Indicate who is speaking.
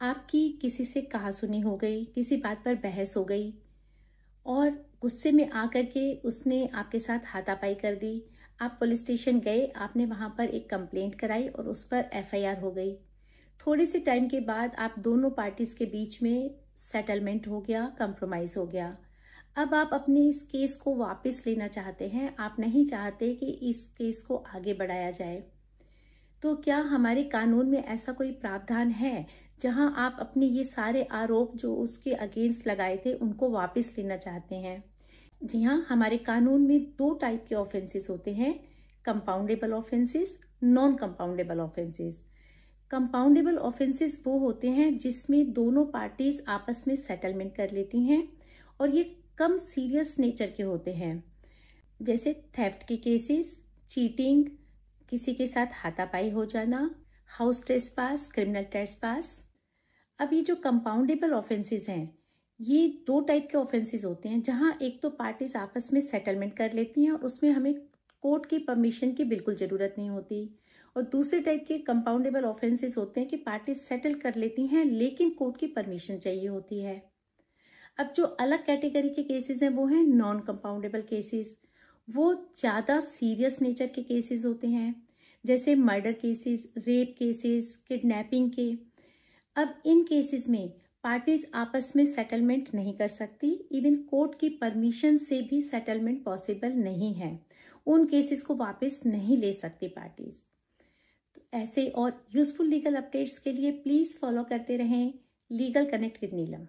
Speaker 1: आपकी किसी से कहासुनी हो गई, किसी बात पर बहस हो गई और गुस्से में आकर के उसने आपके साथ हाथापाई कर दी। आप पुलिस स्टेशन गए, आपने वहां पर एक कंप्लेंट कराई और उस पर एफआईआर हो गई। थोड़े से टाइम के बाद आप दोनों पार्टीज के बीच में सेटलमेंट हो गया, कंप्रोमाइज हो गया। अब आप अपने इस केस को वापस लेना चाहते हैं, आप नहीं चाहते कि इस केस को आगे बढ़ाया जाए। तो क्या हमारे कानून में ऐसा कोई प्रावधान है जहां आप अपने ये सारे आरोप जो उसके अगेंस्ट लगाए थे उनको वापस लेना चाहते हैं? जी हाँ, हमारे कानून में 2 टाइप के ऑफेंसेस होते हैं, compoundable offences, non compoundable offences. Compoundable offences वो होते हैं जिसमें दोनों पार्टीज आपस में सेटलमेंट कर लेती हैं और ये कम सीरियस नेचर के होते हैं, जैसे थेफ्ट के केसेस, चीटिंग, किसी के साथ हाथापाई हो जाना, हाउस ट्रेसपास, क्रिमिनल ट्रेसपास। अब ये जो कंपाउंडेबल ऑफेंसेस हैं, ये 2 टाइप के ऑफेंसेस होते हैं जहां एक तो पार्टीज आपस में सेटलमेंट कर लेती हैं और उसमें हमें कोर्ट की परमिशन की बिल्कुल जरूरत नहीं होती, और दूसरे टाइप के कंपाउंडेबल ऑफेंसेस होते हैं कि पार्टीज सेटल कर लेती हैं लेकिन कोर्ट की परमिशन चाहिए होती है। अब जो अलग कैटेगरी के केसेस हैं वो हैं नॉन कंपाउंडेबल केसेस। वो ज्यादा सीरियस नेचर के केसेस होते हैं, जैसे murder cases, rape cases, kidnapping के। अब इन केसेस में पार्टीज आपस में सेटलमेंट नहीं कर सकती, इवन कोर्ट की परमिशन से भी सेटलमेंट पॉसिबल नहीं है। उन केसेस को वापस नहीं ले सकती पार्टीज। तो ऐसे और यूजफुल लीगल अपडेट्स के लिए प्लीज फॉलो करते रहें लीगल कनेक्ट विद नीलम।